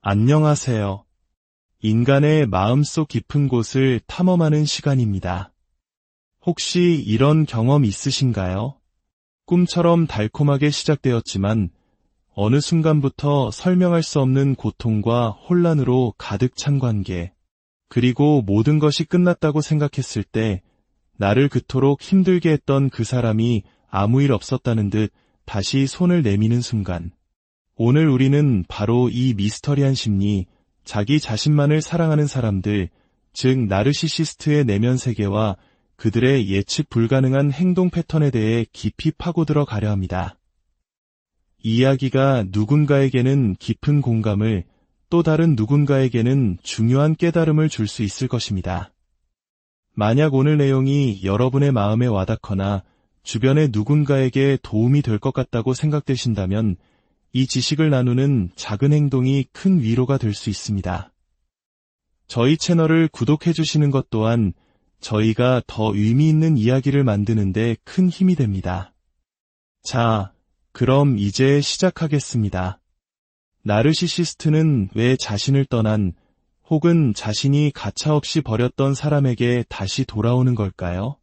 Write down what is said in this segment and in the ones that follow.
안녕하세요. 인간의 마음속 깊은 곳을 탐험하는 시간입니다. 혹시 이런 경험 있으신가요? 꿈처럼 달콤하게 시작되었지만 어느 순간부터 설명할 수 없는 고통과 혼란으로 가득 찬 관계, 그리고 모든 것이 끝났다고 생각했을 때 나를 그토록 힘들게 했던 그 사람이 아무 일 없었다는 듯 다시 손을 내미는 순간, 오늘 우리는 바로 이 미스터리한 심리, 자기 자신만을 사랑하는 사람들, 즉 나르시시스트의 내면 세계와 그들의 예측 불가능한 행동 패턴에 대해 깊이 파고들어 가려 합니다. 이 이야기가 누군가에게는 깊은 공감을, 또 다른 누군가에게는 중요한 깨달음을 줄 수 있을 것입니다. 만약 오늘 내용이 여러분의 마음에 와닿거나 주변의 누군가에게 도움이 될 것 같다고 생각되신다면 이 지식을 나누는 작은 행동이 큰 위로가 될 수 있습니다. 저희 채널을 구독해 주시는 것 또한 저희가 더 의미 있는 이야기를 만드는 데 큰 힘이 됩니다. 자, 그럼 이제 시작하겠습니다. 나르시시스트는 왜 자신을 떠난 혹은 자신이 가차없이 버렸던 사람에게 다시 돌아오는 걸까요?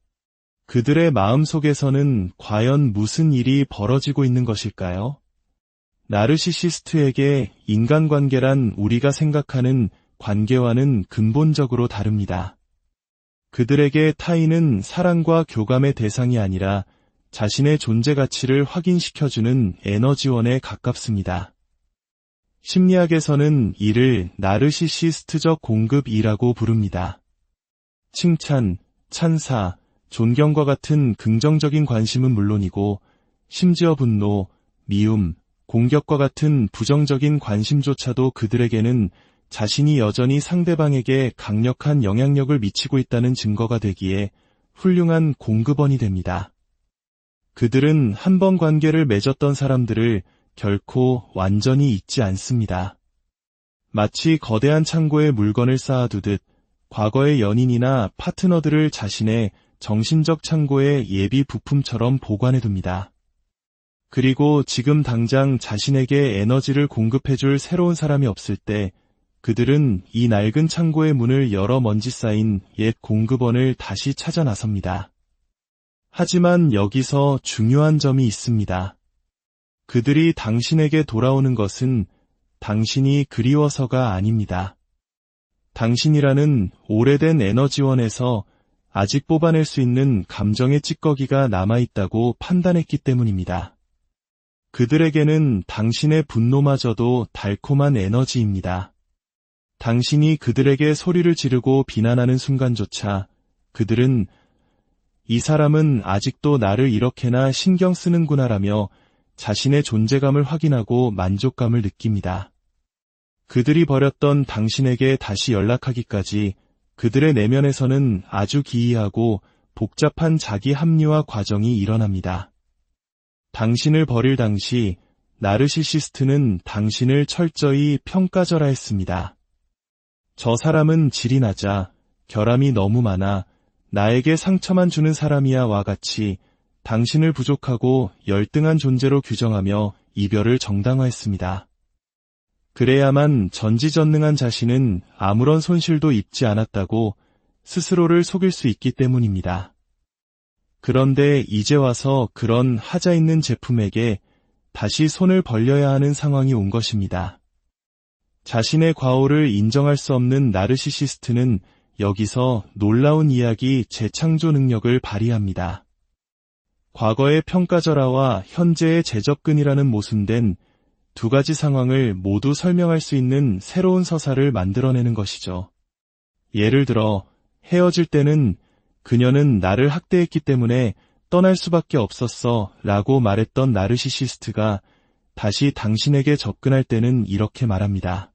그들의 마음속에서는 과연 무슨 일이 벌어지고 있는 것일까요? 나르시시스트에게 인간관계란 우리가 생각하는 관계와는 근본적으로 다릅니다. 그들에게 타인은 사랑과 교감의 대상이 아니라 자신의 존재 가치를 확인시켜주는 에너지원에 가깝습니다. 심리학에서는 이를 나르시시스트적 공급이라고 부릅니다. 칭찬, 찬사, 존경과 같은 긍정적인 관심은 물론이고 심지어 분노, 미움, 공격과 같은 부정적인 관심조차도 그들에게는 자신이 여전히 상대방에게 강력한 영향력을 미치고 있다는 증거가 되기에 훌륭한 공급원이 됩니다. 그들은 한 번 관계를 맺었던 사람들을 결코 완전히 잊지 않습니다. 마치 거대한 창고에 물건을 쌓아두듯 과거의 연인이나 파트너들을 자신의 정신적 창고에 예비 부품처럼 보관해둡니다. 그리고 지금 당장 자신에게 에너지를 공급해줄 새로운 사람이 없을 때 그들은 이 낡은 창고의 문을 열어 먼지 쌓인 옛 공급원을 다시 찾아 나섭니다. 하지만 여기서 중요한 점이 있습니다. 그들이 당신에게 돌아오는 것은 당신이 그리워서가 아닙니다. 당신이라는 오래된 에너지원에서 아직 뽑아낼 수 있는 감정의 찌꺼기가 남아있다고 판단했기 때문입니다. 그들에게는 당신의 분노마저도 달콤한 에너지입니다. 당신이 그들에게 소리를 지르고 비난하는 순간조차 그들은 이 사람은 아직도 나를 이렇게나 신경 쓰는구나라며 자신의 존재감을 확인하고 만족감을 느낍니다. 그들이 버렸던 당신에게 다시 연락하기까지 그들의 내면에서는 아주 기이하고 복잡한 자기 합리화 과정이 일어납니다. 당신을 버릴 당시 나르시시스트는 당신을 철저히 평가절하했습니다. 저 사람은 질이 낮아, 결함이 너무 많아, 나에게 상처만 주는 사람이야와 같이 당신을 부족하고 열등한 존재로 규정하며 이별을 정당화했습니다. 그래야만 전지전능한 자신은 아무런 손실도 입지 않았다고 스스로를 속일 수 있기 때문입니다. 그런데 이제 와서 그런 하자 있는 제품에게 다시 손을 벌려야 하는 상황이 온 것입니다. 자신의 과오를 인정할 수 없는 나르시시스트는 여기서 놀라운 이야기 재창조 능력을 발휘합니다. 과거의 평가절하와 현재의 재접근이라는 모순된 두 가지 상황을 모두 설명할 수 있는 새로운 서사를 만들어내는 것이죠. 예를 들어 헤어질 때는 그녀는 나를 학대했기 때문에 떠날 수밖에 없었어 라고 말했던 나르시시스트가 다시 당신에게 접근할 때는 이렇게 말합니다.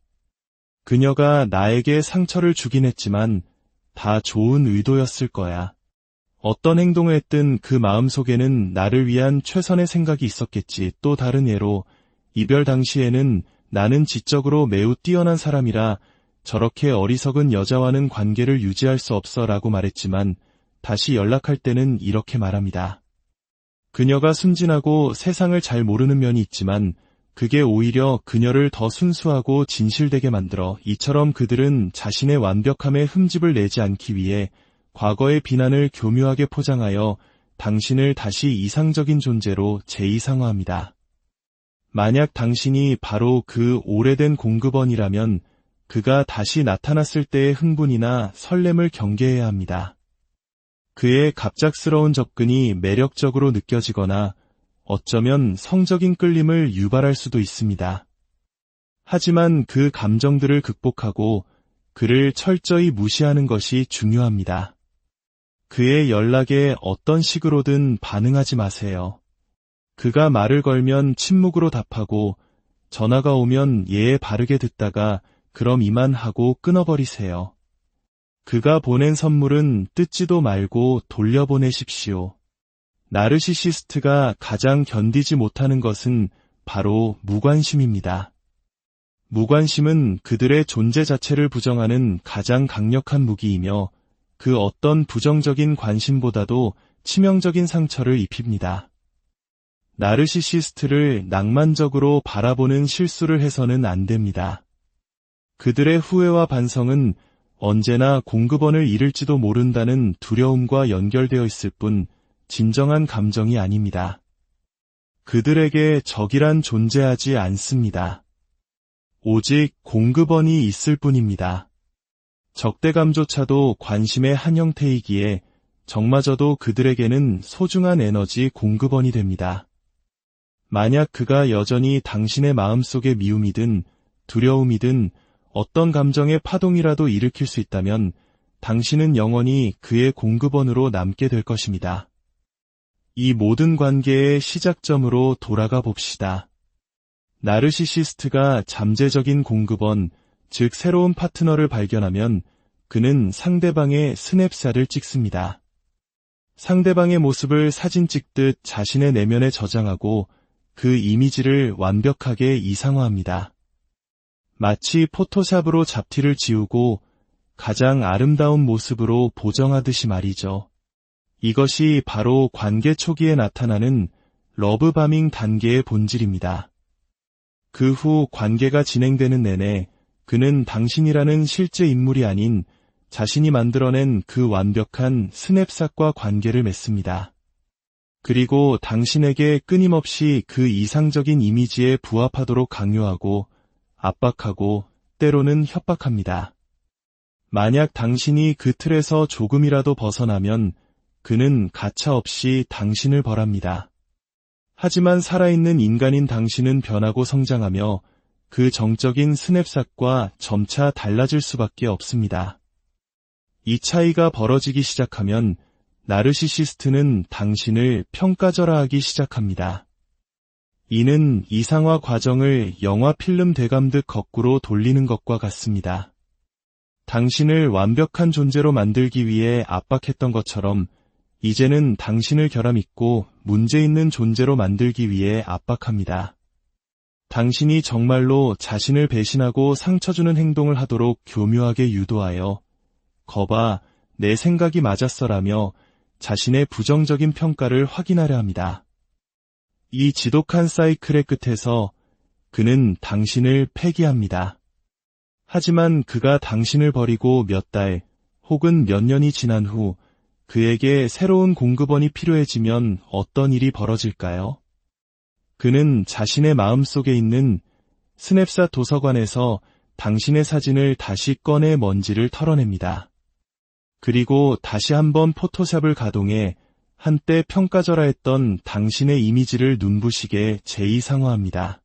그녀가 나에게 상처를 주긴 했지만 다 좋은 의도였을 거야. 어떤 행동을 했든 그 마음속에는 나를 위한 최선의 생각이 있었겠지. 또 다른 예로 이별 당시에는 나는 지적으로 매우 뛰어난 사람이라 저렇게 어리석은 여자와는 관계를 유지할 수 없어 라고 말했지만 다시 연락할 때는 이렇게 말합니다. 그녀가 순진하고 세상을 잘 모르는 면이 있지만 그게 오히려 그녀를 더 순수하고 진실되게 만들어 이처럼 그들은 자신의 완벽함에 흠집을 내지 않기 위해 과거의 비난을 교묘하게 포장하여 당신을 다시 이상적인 존재로 재이상화합니다. 만약 당신이 바로 그 오래된 공급원이라면 그가 다시 나타났을 때의 흥분이나 설렘을 경계해야 합니다. 그의 갑작스러운 접근이 매력적으로 느껴지거나 어쩌면 성적인 끌림을 유발할 수도 있습니다. 하지만 그 감정들을 극복하고 그를 철저히 무시하는 것이 중요합니다. 그의 연락에 어떤 식으로든 반응하지 마세요. 그가 말을 걸면 침묵으로 답하고 전화가 오면 예에 바르게 듣다가 그럼 이만 하고 끊어버리세요. 그가 보낸 선물은 뜯지도 말고 돌려보내십시오. 나르시시스트가 가장 견디지 못하는 것은 바로 무관심입니다. 무관심은 그들의 존재 자체를 부정하는 가장 강력한 무기이며 그 어떤 부정적인 관심보다도 치명적인 상처를 입힙니다. 나르시시스트를 낭만적으로 바라보는 실수를 해서는 안 됩니다. 그들의 후회와 반성은 언제나 공급원을 잃을지도 모른다는 두려움과 연결되어 있을 뿐 진정한 감정이 아닙니다. 그들에게 적이란 존재하지 않습니다. 오직 공급원이 있을 뿐입니다. 적대감조차도 관심의 한 형태이기에 적마저도 그들에게는 소중한 에너지 공급원이 됩니다. 만약 그가 여전히 당신의 마음속에 미움이든 두려움이든 어떤 감정의 파동이라도 일으킬 수 있다면 당신은 영원히 그의 공급원으로 남게 될 것입니다. 이 모든 관계의 시작점으로 돌아가 봅시다. 나르시시스트가 잠재적인 공급원, 즉 새로운 파트너를 발견하면 그는 상대방의 스냅샷을 찍습니다. 상대방의 모습을 사진 찍듯 자신의 내면에 저장하고 그 이미지를 완벽하게 이상화합니다. 마치 포토샵으로 잡티를 지우고 가장 아름다운 모습으로 보정하듯이 말이죠. 이것이 바로 관계 초기에 나타나는 러브바밍 단계의 본질입니다. 그 후 관계가 진행되는 내내 그는 당신이라는 실제 인물이 아닌 자신이 만들어낸 그 완벽한 스냅샷과 관계를 맺습니다. 그리고 당신에게 끊임없이 그 이상적인 이미지에 부합하도록 강요하고 압박하고 때로는 협박합니다. 만약 당신이 그 틀에서 조금이라도 벗어나면 그는 가차없이 당신을 벌합니다. 하지만 살아있는 인간인 당신은 변하고 성장하며 그 정적인 스냅샷과 점차 달라질 수밖에 없습니다. 이 차이가 벌어지기 시작하면 나르시시스트는 당신을 평가절하하기 시작합니다. 이는 이상화 과정을 영화 필름 되감듯 거꾸로 돌리는 것과 같습니다. 당신을 완벽한 존재로 만들기 위해 압박했던 것처럼 이제는 당신을 결함있고 문제 있는 존재로 만들기 위해 압박합니다. 당신이 정말로 자신을 배신하고 상처 주는 행동을 하도록 교묘하게 유도하여 거봐, 내 생각이 맞았어라며 자신의 부정적인 평가를 확인하려 합니다. 이 지독한 사이클의 끝에서 그는 당신을 폐기합니다. 하지만 그가 당신을 버리고 몇 달 혹은 몇 년이 지난 후 그에게 새로운 공급원이 필요해지면 어떤 일이 벌어질까요? 그는 자신의 마음속에 있는 스냅샷 도서관에서 당신의 사진을 다시 꺼내 먼지를 털어냅니다. 그리고 다시 한번 포토샵을 가동해 한때 평가절하했던 당신의 이미지를 눈부시게 재이상화합니다.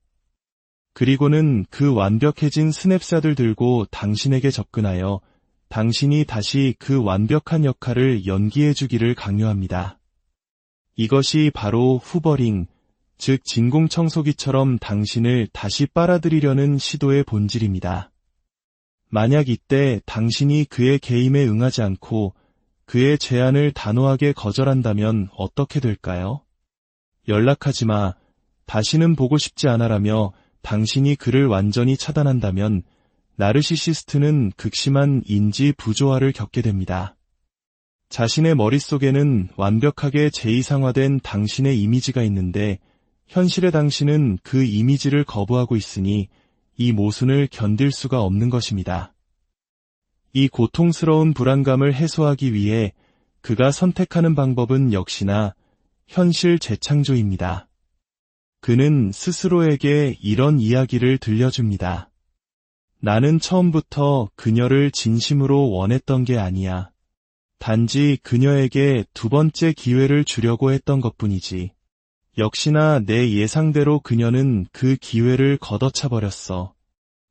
그리고는 그 완벽해진 스냅샷을 들고 당신에게 접근하여 당신이 다시 그 완벽한 역할을 연기해주기를 강요합니다. 이것이 바로 후버링, 즉 진공청소기처럼 당신을 다시 빨아들이려는 시도의 본질입니다. 만약 이때 당신이 그의 개임에 응하지 않고 그의 제안을 단호하게 거절한다면 어떻게 될까요? 연락하지 마, 다시는 보고 싶지 않아라며 당신이 그를 완전히 차단한다면 나르시시스트는 극심한 인지 부조화를 겪게 됩니다. 자신의 머릿속에는 완벽하게 재이상화된 당신의 이미지가 있는데 현실의 당신은 그 이미지를 거부하고 있으니 이 모순을 견딜 수가 없는 것입니다. 이 고통스러운 불안감을 해소하기 위해 그가 선택하는 방법은 역시나 현실 재창조입니다. 그는 스스로에게 이런 이야기를 들려줍니다. 나는 처음부터 그녀를 진심으로 원했던 게 아니야. 단지 그녀에게 두 번째 기회를 주려고 했던 것뿐이지. 역시나 내 예상대로 그녀는 그 기회를 걷어차버렸어.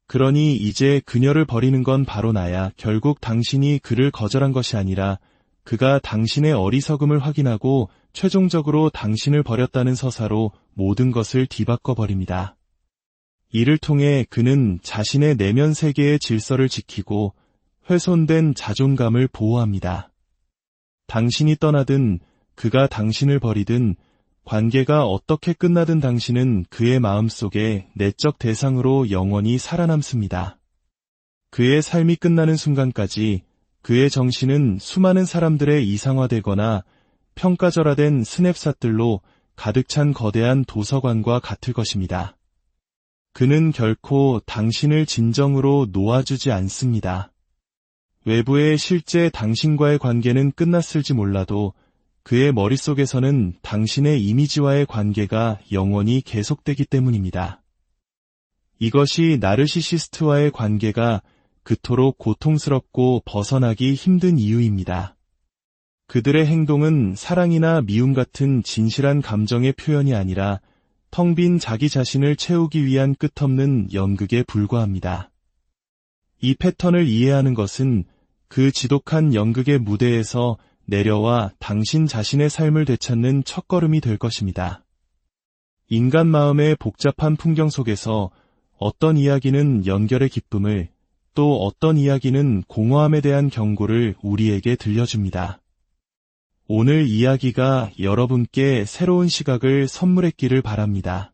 그러니 이제 그녀를 버리는 건 바로 나야. 결국 당신이 그를 거절한 것이 아니라 그가 당신의 어리석음을 확인하고 최종적으로 당신을 버렸다는 서사로 모든 것을 뒤바꿔버립니다. 이를 통해 그는 자신의 내면 세계의 질서를 지키고 훼손된 자존감을 보호합니다. 당신이 떠나든 그가 당신을 버리든 관계가 어떻게 끝나든 당신은 그의 마음속에 내적 대상으로 영원히 살아남습니다. 그의 삶이 끝나는 순간까지 그의 정신은 수많은 사람들의 이상화되거나 평가절하된 스냅샷들로 가득 찬 거대한 도서관과 같을 것입니다. 그는 결코 당신을 진정으로 놓아주지 않습니다. 외부의 실제 당신과의 관계는 끝났을지 몰라도 그의 머릿속에서는 당신의 이미지와의 관계가 영원히 계속되기 때문입니다. 이것이 나르시시스트와의 관계가 그토록 고통스럽고 벗어나기 힘든 이유입니다. 그들의 행동은 사랑이나 미움 같은 진실한 감정의 표현이 아니라 텅 빈 자기 자신을 채우기 위한 끝없는 연극에 불과합니다. 이 패턴을 이해하는 것은 그 지독한 연극의 무대에서 내려와 당신 자신의 삶을 되찾는 첫걸음이 될 것입니다. 인간 마음의 복잡한 풍경 속에서 어떤 이야기는 연결의 기쁨을, 또 어떤 이야기는 공허함에 대한 경고를 우리에게 들려줍니다. 오늘 이야기가 여러분께 새로운 시각을 선물했기를 바랍니다.